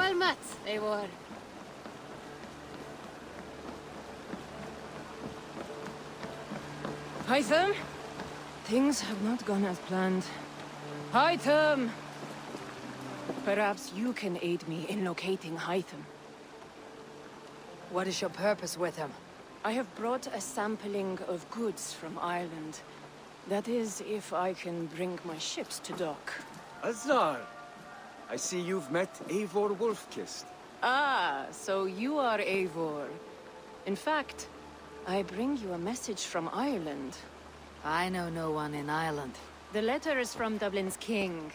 Well met, Eivor. Hytham? Things have not gone as planned. Hytham! Perhaps you can aid me in locating Hytham. What is your purpose with him? I have brought a sampling of goods from Ireland. That is, if I can bring my ships to dock. Azar! I see you've met Eivor Wolfkist. Ah, so you are Eivor. In fact, I bring you a message from Ireland. I know no one in Ireland. The letter is from Dublin's king.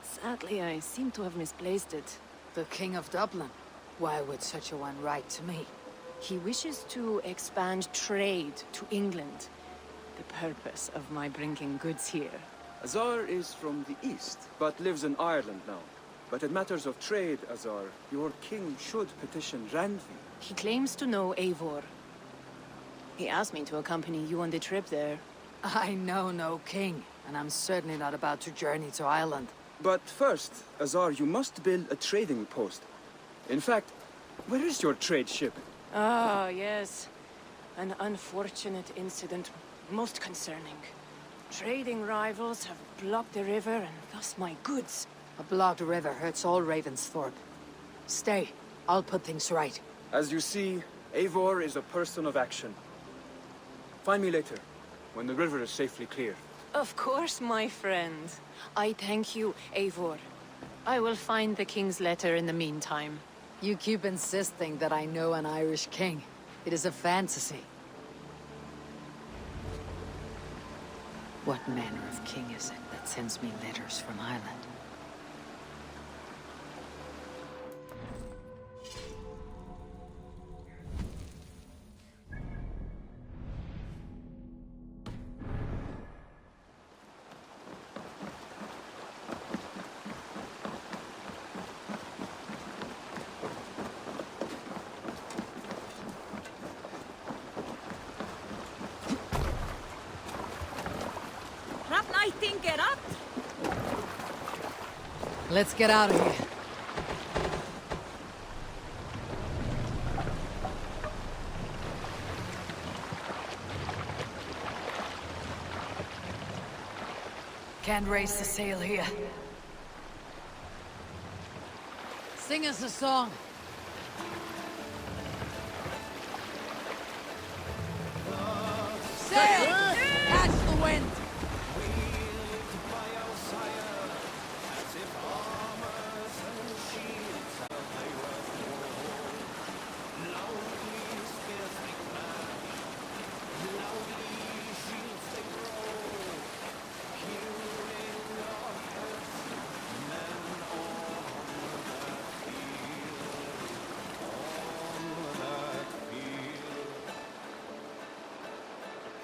Sadly, I seem to have misplaced it. The King of Dublin? Why would such a one write to me? He wishes to expand trade to England. The purpose of my bringing goods here. Azar is from the east, but lives in Ireland now. But in matters of trade, Azar, your king should petition Randvi. He claims to know Eivor. He asked me to accompany you on the trip there. I know no king, and I'm certainly not about to journey to Ireland. But first, Azar, you must build a trading post. In fact, where is your trade ship? Ah, yes. An unfortunate incident, most concerning. Trading rivals have blocked the river and thus my goods. A blocked river hurts all Ravensthorpe. Stay, I'll put things right. As you see, Eivor is a person of action. Find me later, when the river is safely clear. Of course, my friend. I thank you, Eivor. I will find the king's letter in the meantime. You keep insisting that I know an Irish king. It is a fantasy. What manner of king is it that sends me letters from Ireland? Let's get out of here. Can't raise the sail here. Sing us a song. Sail! Catch the wind!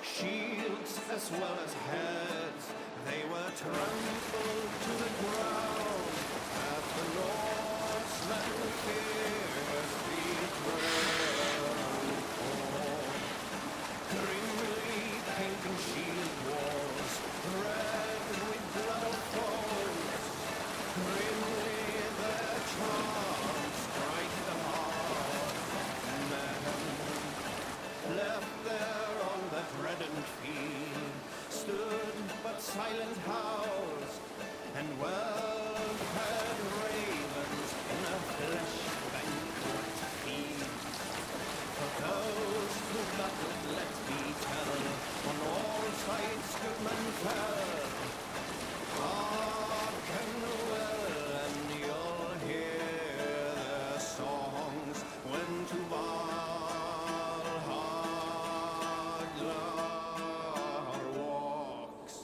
Shields as well as heads, they were trampled to the ground at the Norsemen fiercely trampled. Grimly painting shield walls, red with blood of foes. Grimly their charms strike the heart of men. Left there on that reddened field stood but silent house, and well-fed ravens in a flesh banquet feed. For those who battled, let me tell, on all sides good men fell. Hearken well, and you'll hear their songs when to Valhalla walks.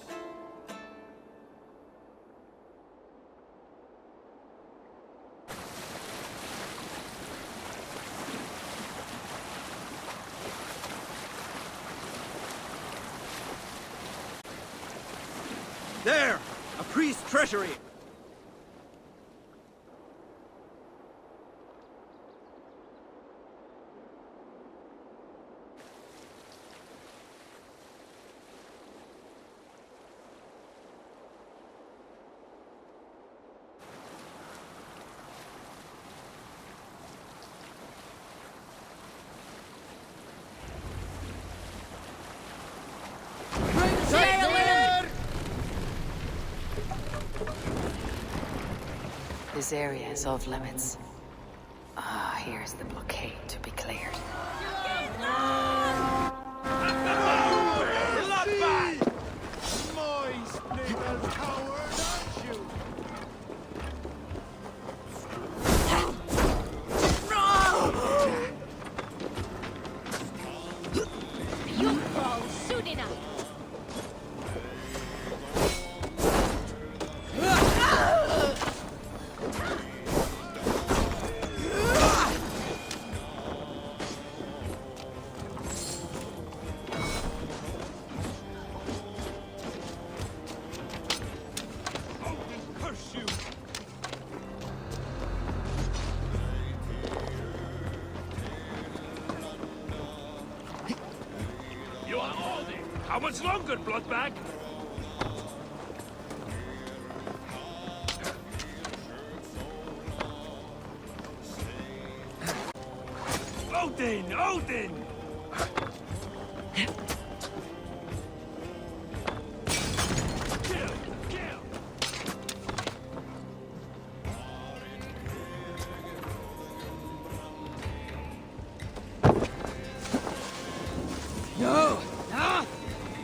There! A priest's treasury! This area is off limits. Ah, here's the blockade to be cleared. Moist little coward, aren't you? You fall soon enough. Curse you! You are holding. How much longer, Bloodbag? Odin! Odin! Kill! Kill! No! Ah!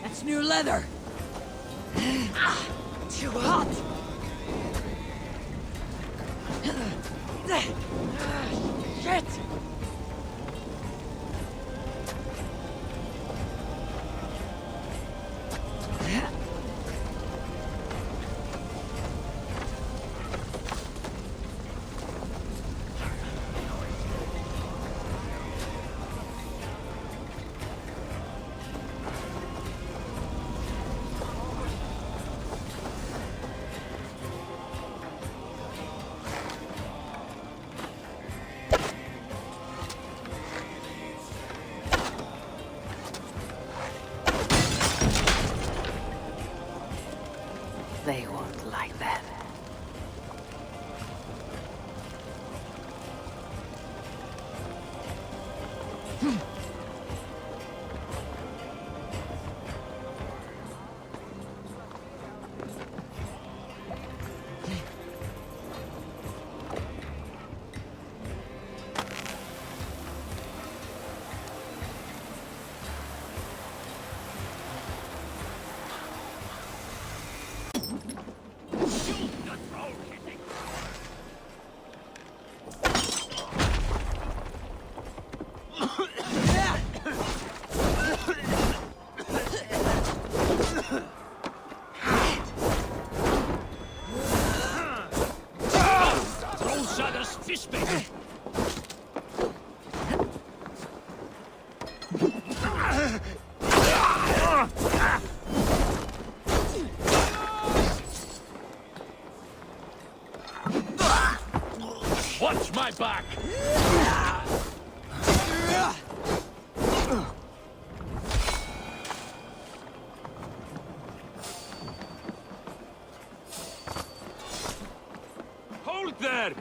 That's new leather! Too hot! Shit! They won't like that. Trollshadder's fishbait! Watch my back! Hold there!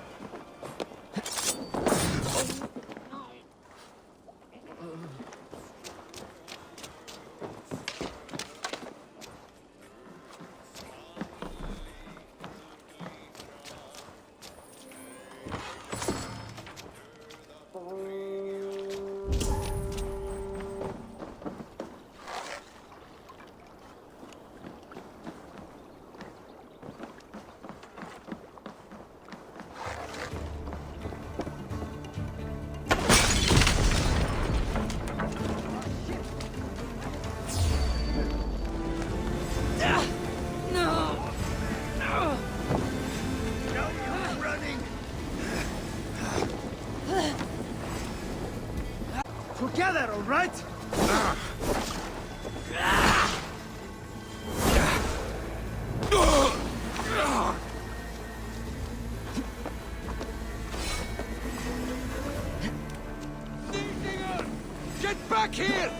Together, all right? Get back here!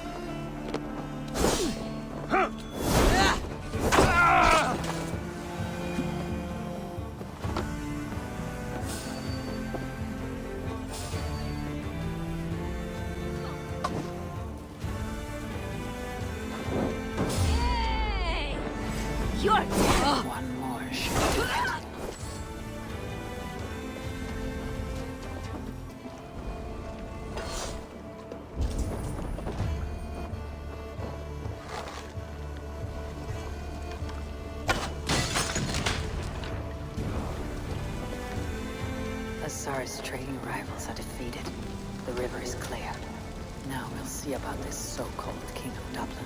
You're dead! One more shot. Azar's trading rivals are defeated. The river is clear. Now we'll see about this so-called King of Dublin.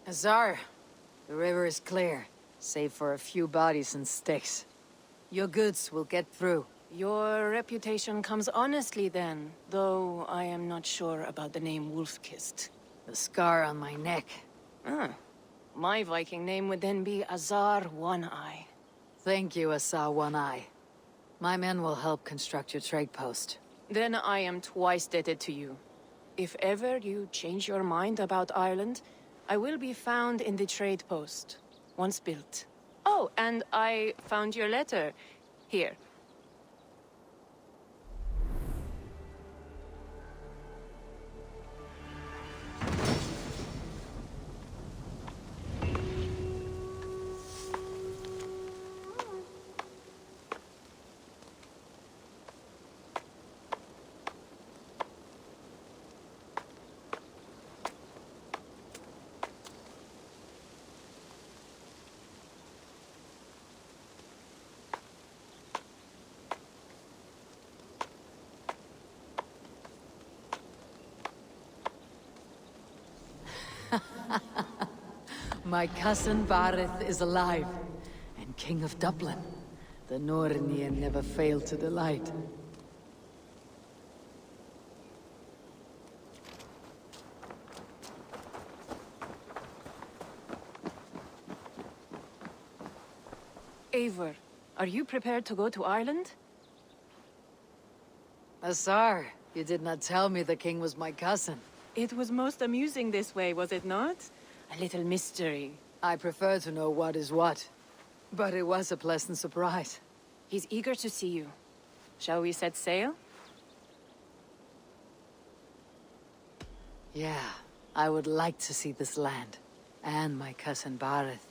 Azar, the river is clear, save for a few bodies and sticks. Your goods will get through. Your reputation comes honestly then, though I am not sure about the name Wolf-Kissed. The scar on my neck. Ah, my Viking name would then be Azar One-Eye. Thank you, Azar One-Eye. My men will help construct your trade post. Then I am twice indebted to you. If ever you change your mind about Ireland, I will be found in the trade post, once built. Oh, and I found your letter. Here. My cousin Barith is alive, and King of Dublin. The Nornir never failed to delight. Eivor, are you prepared to go to Ireland? Azar, you did not tell me the king was my cousin. It was most amusing this way, was it not? A little mystery. I prefer to know what is what. But it was a pleasant surprise. He's eager to see you. Shall we set sail? Yeah, I would like to see this land. And my cousin Bareth.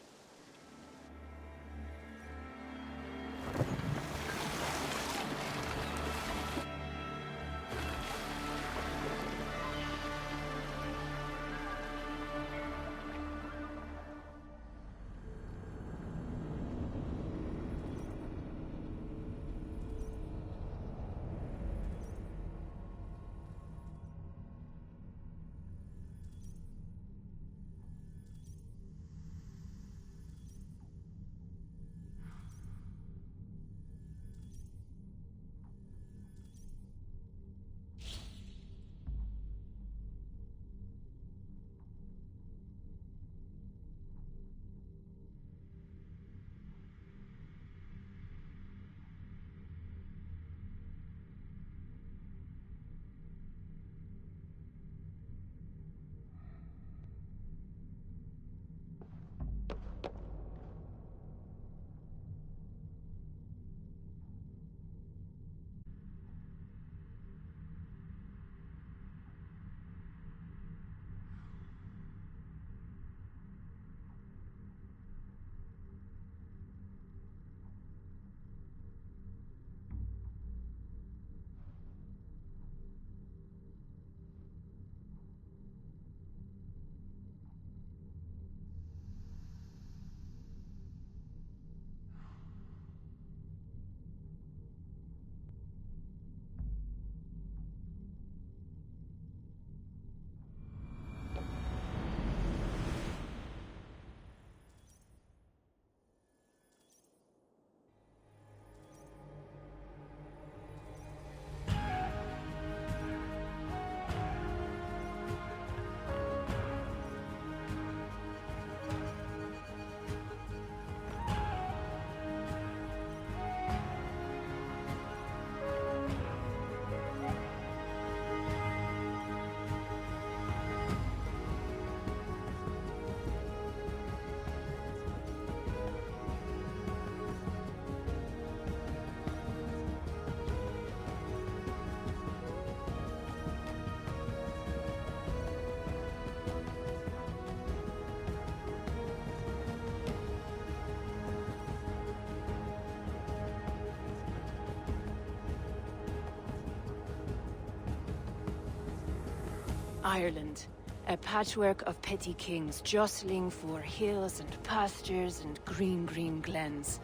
Ireland, a patchwork of petty kings jostling for hills and pastures and green glens.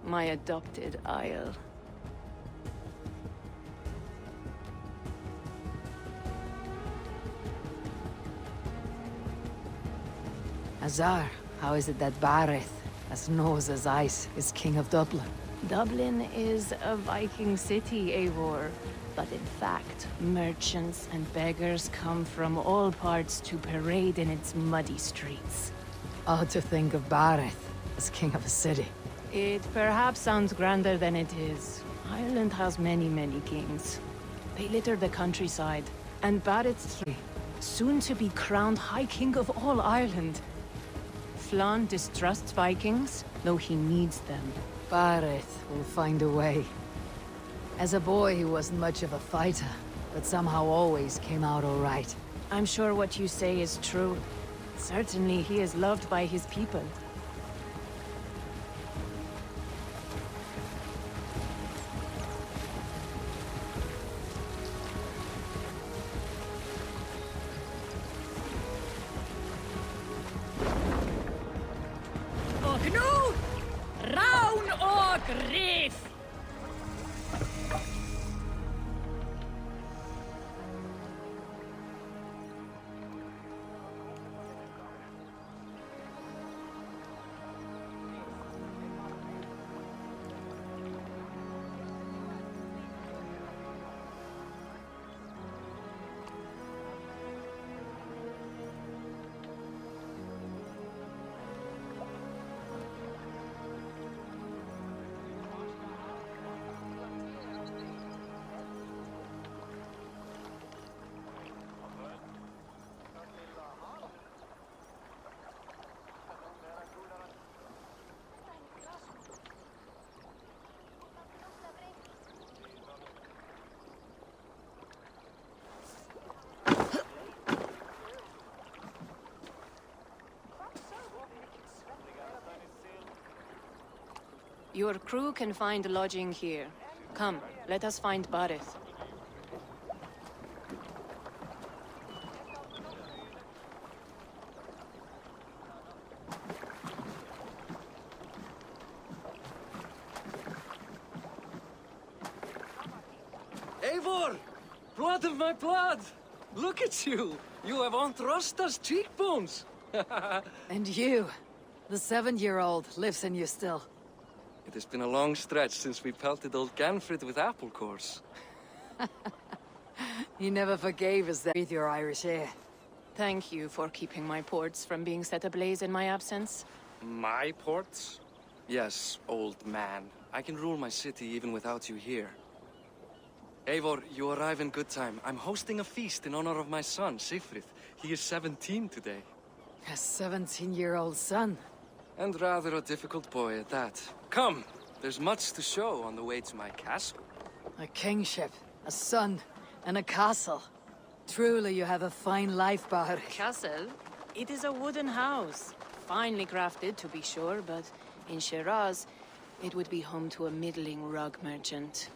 My adopted isle. Azar, how is it that Bareth, as knows as ice, is king of Dublin? Dublin is a Viking city, Eivor. But in fact, merchants and beggars come from all parts to parade in its muddy streets. Odd to think of Bareth as king of a city. It perhaps sounds grander than it is. Ireland has many kings. They litter the countryside, and Barrett's soon to be crowned High King of all Ireland. Flann distrusts Vikings, though he needs them. Bareth will find a way. As a boy, he wasn't much of a fighter, but somehow always came out all right. I'm sure what you say is true. Certainly, he is loved by his people. Och nu, Raun och Rif! Your crew can find lodging here. Come, let us find Barith. Eivor! Blood of my blood! Look at you! You have Aunt Rosta's cheekbones! And you, the 7-year-old, lives in you still. It has been a long stretch since we pelted old Ganfrid with apple cores. He never forgave us that with your Irish air. Thank you for keeping my ports from being set ablaze in my absence. My ports? Yes, old man. I can rule my city even without you here. Eivor, you arrive in good time. I'm hosting a feast in honor of my son, Sigfrid. He is 17 today. A 17-year-old son. And rather a difficult boy at that. Come, there's much to show on the way to my castle. A kingship, a son, and a castle. Truly you have a fine life, Barith. Castle? It is a wooden house. Finely crafted, to be sure, but in Shiraz, it would be home to a middling rug merchant.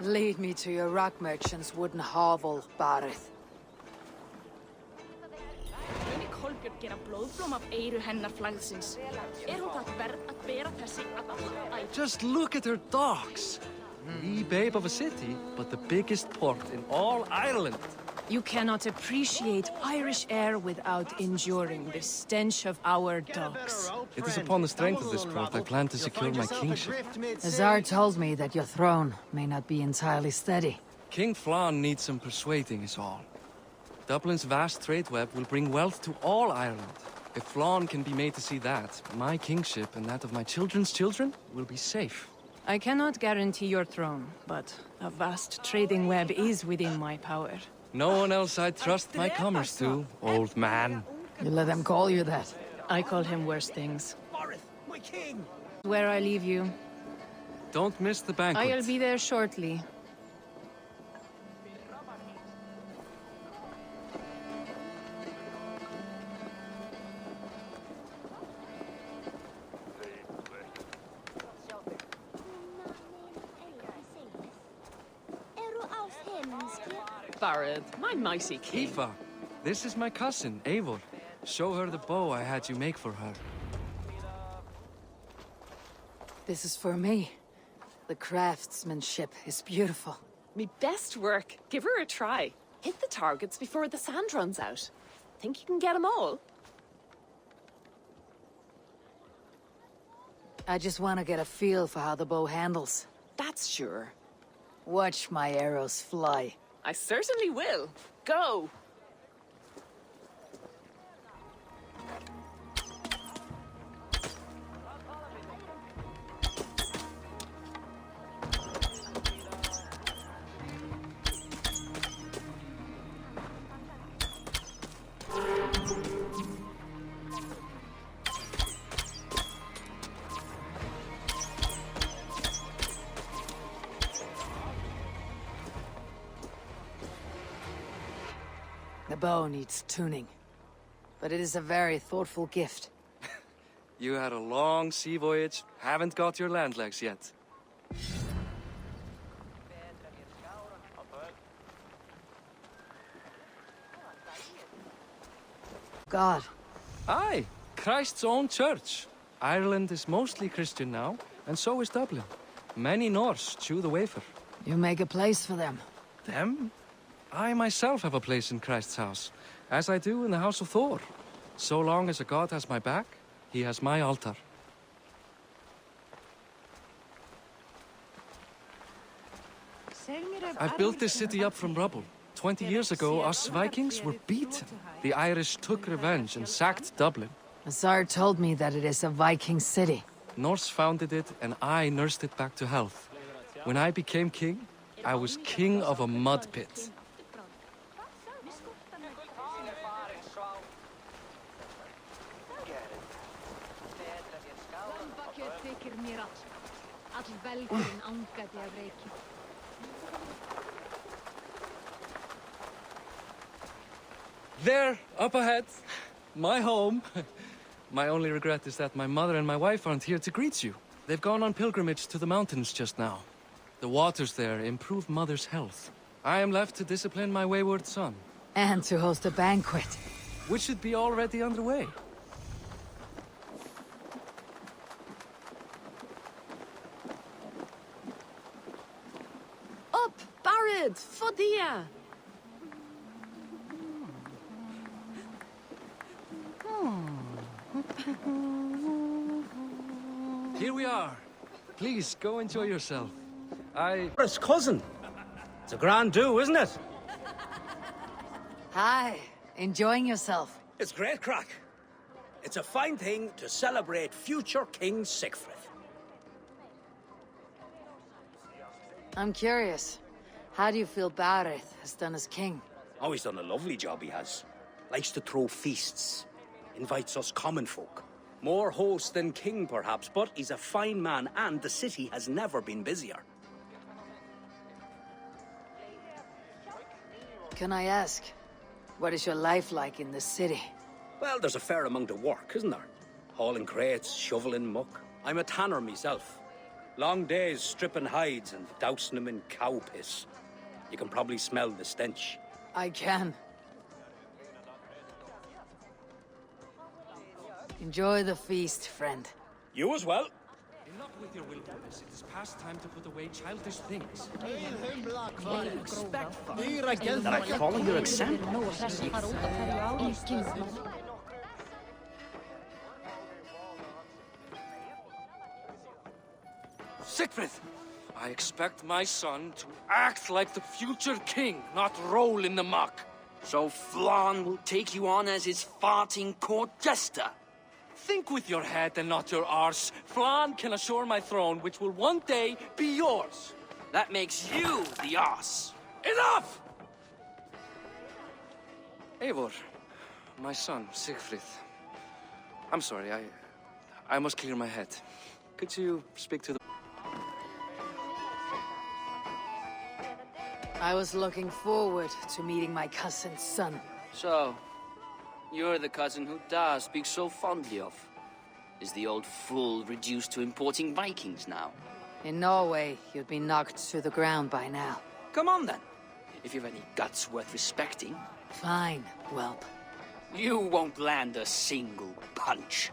Lead me to your rock merchant's wooden hovel, Barith. Eini Kolbjörn gera blóðblóm af eyru hennar flæðsins. Hún það verð að bera þessi að alla æð? Just look at her docks. Wee babe of a city, but the biggest port in all Ireland. You cannot appreciate Irish air without enduring the stench of our docks. It is upon the strength of this port I plan to secure my kingship. Azar told me that your throne may not be entirely steady. King Flann needs some persuading is all. Dublin's vast trade web will bring wealth to all Ireland. If Flann can be made to see that, my kingship and that of my children's children will be safe. I cannot guarantee your throne, but a vast trading web is within my power. No one else I'd trust my commerce to, old man. You let them call you that. I call him worse things. Barith, my king! Where I leave you, Don't miss the banquet. I'll be there shortly. Barith, my mighty king. Aoife, this is my cousin, Eivor. Show her the bow I had you make for her. This is for me. The craftsmanship is beautiful. Me best work. Give her a try. Hit the targets before the sand runs out. Think you can get them all? I just want to get a feel for how the bow handles. That's sure. Watch my arrows fly. I certainly will. Go! The bow needs tuning. But it is a very thoughtful gift. You had a long sea voyage, haven't got your land legs yet. God, Aye, Christ's own church. Ireland is mostly Christian now, and so is Dublin. Many Norse chew the wafer. you make a place for them. Them? I myself have a place in Christ's house, as I do in the house of Thor. So long as a god has my back, he has my altar. I've built this city up from rubble. 20 years ago, us Vikings were beaten. The Irish took revenge and sacked Dublin. Azar told me that it is a Viking city. Norse founded it, and I nursed it back to health. When I became king, I was king of a mud pit. There, up ahead, my home. My only regret is that my mother and my wife aren't here to greet you. They've gone on pilgrimage to the mountains just now. The waters there improve Mother's health. I am left to discipline my wayward son. And to host a banquet. Which should be already underway. Up, Barret, Fodia. Here we are. Please, go enjoy yourself. It's cousin. It's a grand do, isn't it? Hi, enjoying yourself? It's great crack. It's a fine thing to celebrate future King Siegfried. I'm curious. How do you feel Barret has done as king? Oh, he's done a lovely job, he has. Likes to throw feasts. Invites us common folk. More host than king, perhaps, but he's a fine man, and the city has never been busier. Can I ask, what is your life like in the city? Well, there's a fair amount of work, isn't there? Hauling crates, shoveling muck. I'm a tanner myself. Long days stripping hides and dousing them in cow piss. You can probably smell the stench. I can. Enjoy the feast, friend. You as well. Enough with your willfulness. It is past time to put away childish things. That I follow your example. Siegfried! I expect my son to act like the future king, not roll in the muck. So Flan will take you on as his farting court jester? Think with your head and not your arse. Flan can assure my throne, which will one day be yours. That makes you the arse. Enough! Eivor, my son, Siegfried. I'm sorry, I must clear my head. Could you speak to the... I was looking forward to meeting my cousin's son. So, you're the cousin who Da speaks so fondly of. Is the old fool reduced to importing Vikings now? In Norway, you'd be knocked to the ground by now. Come on then, if you've any guts worth respecting. Fine, whelp. You won't land a single punch.